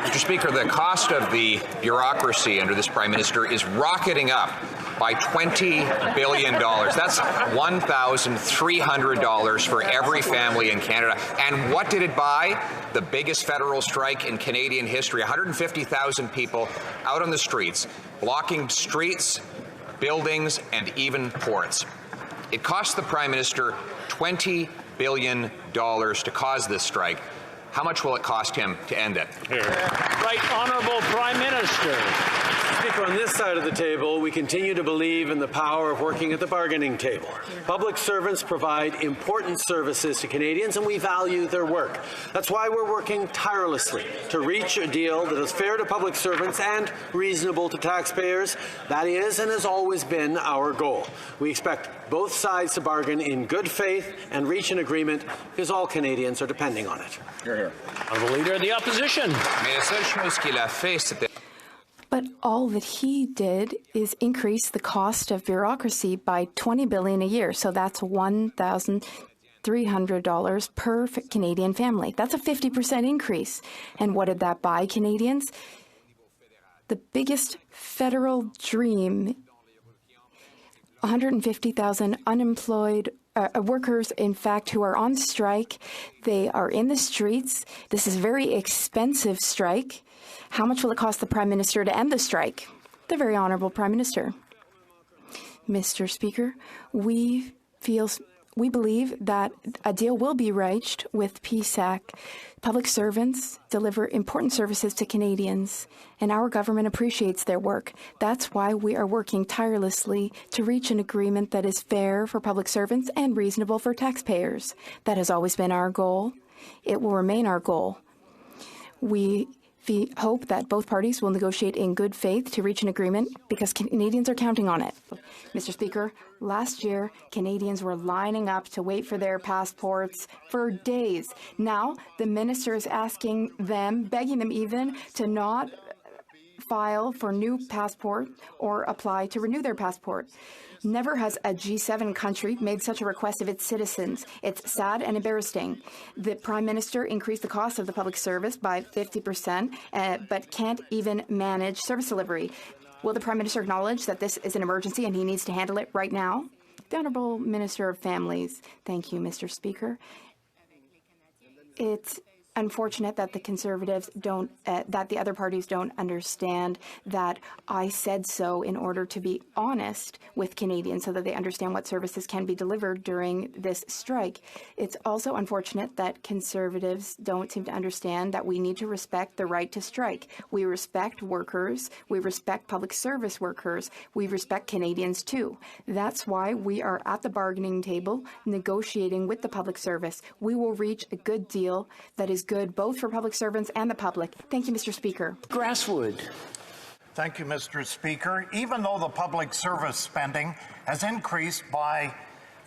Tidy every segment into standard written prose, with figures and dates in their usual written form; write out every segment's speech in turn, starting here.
Mr. Speaker, the cost of the bureaucracy under this Prime Minister is rocketing up by $20 billion. That's $1,300 for every family in Canada. And what did it buy? The biggest federal strike in Canadian history. 150,000 people out on the streets, blocking streets, buildings, and even ports. It cost the Prime Minister $20 billion to cause this strike. How much will it cost him to end it? Right Honourable Prime Minister. Speaker, on this side of the table, we continue to believe in the power of working at the bargaining table. Public servants provide important services to Canadians, and we value their work. That's why we're working tirelessly to reach a deal that is fair to public servants and reasonable to taxpayers. That is and has always been our goal. We expect both sides to bargain in good faith and reach an agreement because all Canadians are depending on it. Honourable Leader of the Opposition. But all that he did is increase the cost of bureaucracy by $20 billion a year. So that's $1,300 per Canadian family. That's a 50% increase. And what did that buy Canadians? The biggest federal dream. 150,000 unemployed workers, in fact, who are on strike. They are in the streets. This is a very expensive strike. How much will it cost the Prime Minister to end the strike? The very Honourable Prime Minister. Mr. Speaker, we believe that a deal will be reached with PSAC. Public servants deliver important services to Canadians, and our government appreciates their work. That's why we are working tirelessly to reach an agreement that is fair for public servants and reasonable for taxpayers. That has always been our goal. It will remain our goal. We hope that both parties will negotiate in good faith to reach an agreement because Canadians are counting on it. Mr. Speaker, last year, Canadians were lining up to wait for their passports for days. Now, the minister is asking them, begging them even, to not file for new passport or apply to renew their passport. Never has a G7 country made such a request of its citizens. It's sad and embarrassing. The Prime Minister increased the cost of the public service by 50%, but can't even manage service delivery. Will the Prime Minister acknowledge that this is an emergency and he needs to handle it right now? The Honourable Minister of Families. Thank you, Mr. Speaker. It's unfortunate that the Conservatives don't, that the other parties don't understand that I said so in order to be honest with Canadians so that they understand what services can be delivered during this strike. It's also unfortunate that Conservatives don't seem to understand that we need to respect the right to strike. We respect workers. We respect public service workers. We respect Canadians too. That's why we are at the bargaining table negotiating with the public service. We will reach a good deal that is good both for public servants and the public. Thank you, Mr. Speaker. Grasswood. Thank you, Mr. Speaker. Even though the public service spending has increased by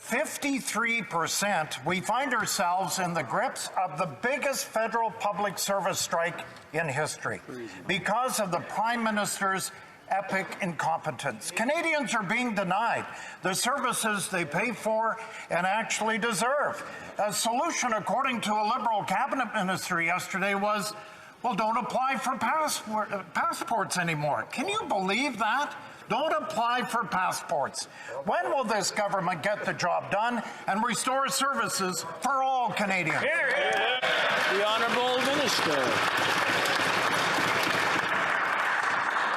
53%, we find ourselves in the grips of the biggest federal public service strike in history because of the Prime Minister's epic incompetence. Canadians are being denied the services they pay for and actually deserve. A solution, according to a Liberal cabinet minister yesterday, was, well, don't apply for passports anymore. Can you believe that? Don't apply for passports. When will this government get the job done and restore services for all Canadians? The Honourable Minister.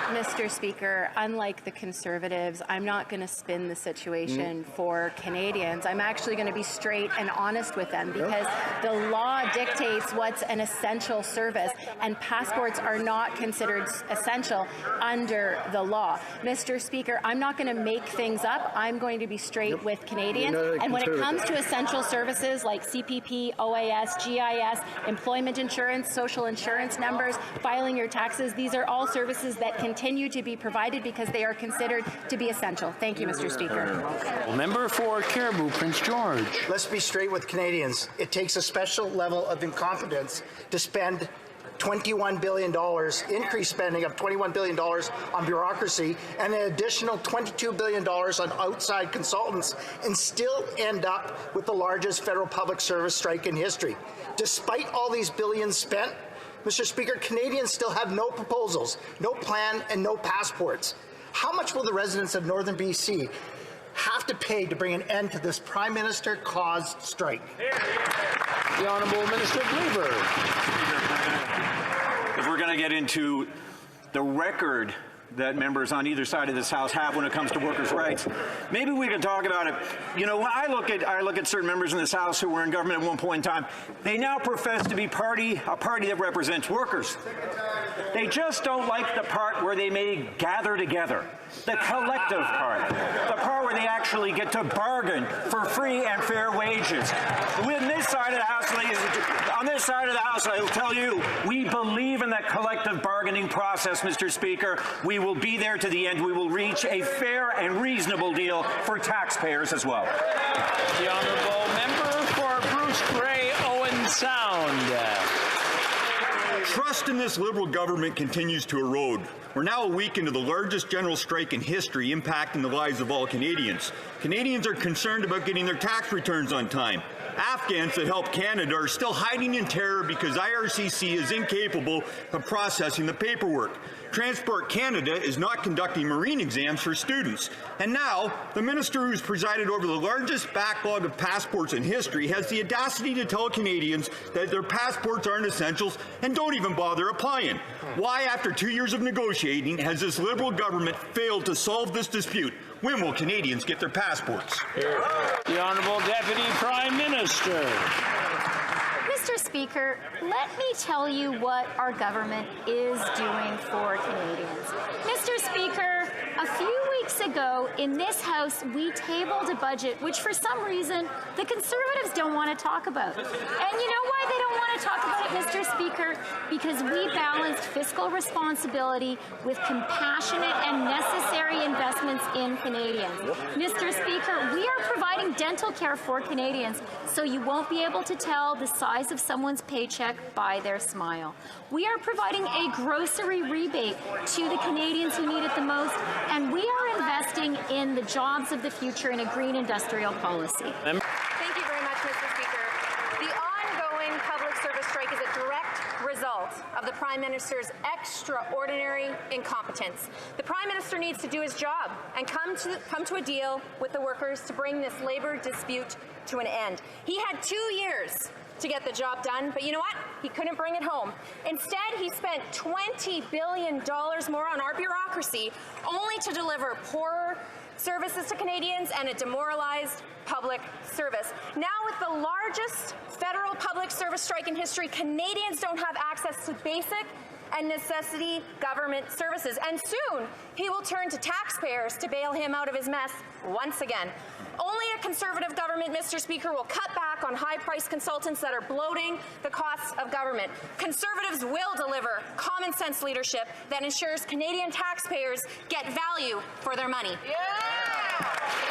Mr. Speaker, unlike the Conservatives, I'm not going to spin the situation for Canadians. I'm actually going to be straight and honest with them because the law dictates what's an essential service, and passports are not considered essential under the law. Mr. Speaker, I'm not going to make things up. I'm going to be straight with Canadians. And when it comes to essential services like CPP, OAS, GIS, employment insurance, social insurance numbers, filing your taxes, these are all services that continue to be provided because they are considered to be essential. Thank you, Mr. Speaker. Member for Caribou, Prince George. Let's be straight with Canadians. It takes a special level of incompetence to spend $21 billion, increased spending of $21 billion on bureaucracy, and an additional $22 billion on outside consultants, and still end up with the largest federal public service strike in history. Despite all these billions spent, Mr. Speaker, Canadians still have no proposals, no plan, and no passports. How much will the residents of Northern BC have to pay to bring an end to this Prime Minister-caused strike? The Honourable Minister of Labour. If we're going to get into the record that members on either side of this House have when it comes to workers' rights, maybe we can talk about it. You know, when I look at certain members in this House who were in government at one point in time, they now profess to be a party that represents workers. They just don't like the part where they may gather together, the collective part, the part where they actually get to bargain for free and fair wages. On this side of the House, I will tell you, we believe in that collective bargaining process, Mr. Speaker. We will be there to the end. We will reach a fair and reasonable deal for taxpayers as well. The Honourable Member for Bruce Grey, Owen Sound. Trust in this Liberal government continues to erode. We're now a week into the largest general strike in history, impacting the lives of all Canadians. Canadians are concerned about getting their tax returns on time. Afghans that help Canada are still hiding in terror because IRCC is incapable of processing the paperwork. Transport Canada is not conducting marine exams for students. And now, the minister who's presided over the largest backlog of passports in history has the audacity to tell Canadians that their passports aren't essentials and don't even bother applying. Why, after 2 years of negotiating, has this Liberal government failed to solve this dispute? When will Canadians get their passports? The Honourable Deputy Prime Minister. Mr. Speaker, let me tell you what our government is doing for Canadians. Mr. Speaker, a few weeks ago in this House, we tabled a budget which for some reason the Conservatives don't want to talk about. And you know why they don't want to talk about it, Mr. Speaker? Because we balanced fiscal responsibility with compassionate and necessary investments in Canadians. Mr. Speaker, we are providing dental care for Canadians, so you won't be able to tell the size of someone's paycheck by their smile. We are providing a grocery rebate to the Canadians who need it the most, and we are investing in the jobs of the future in a green industrial policy. Thank you very much, Mr. Speaker. The ongoing public service strike is a direct result of the Prime Minister's extraordinary incompetence. The Prime Minister needs to do his job and come to a deal with the workers to bring this labour dispute to an end. He had 2 years to get the job done, but you know what? He couldn't bring it home. Instead, he spent $20 billion more on our bureaucracy, only to deliver poorer services to Canadians and a demoralized public service. Now, with the largest federal public service strike in history, Canadians don't have access to basic and necessity government services. And soon, he will turn to taxpayers to bail him out of his mess once again. Only a Conservative government, Mr. Speaker, will cut back on high-priced consultants that are bloating the costs of government. Conservatives will deliver common-sense leadership that ensures Canadian taxpayers get value for their money. Yeah!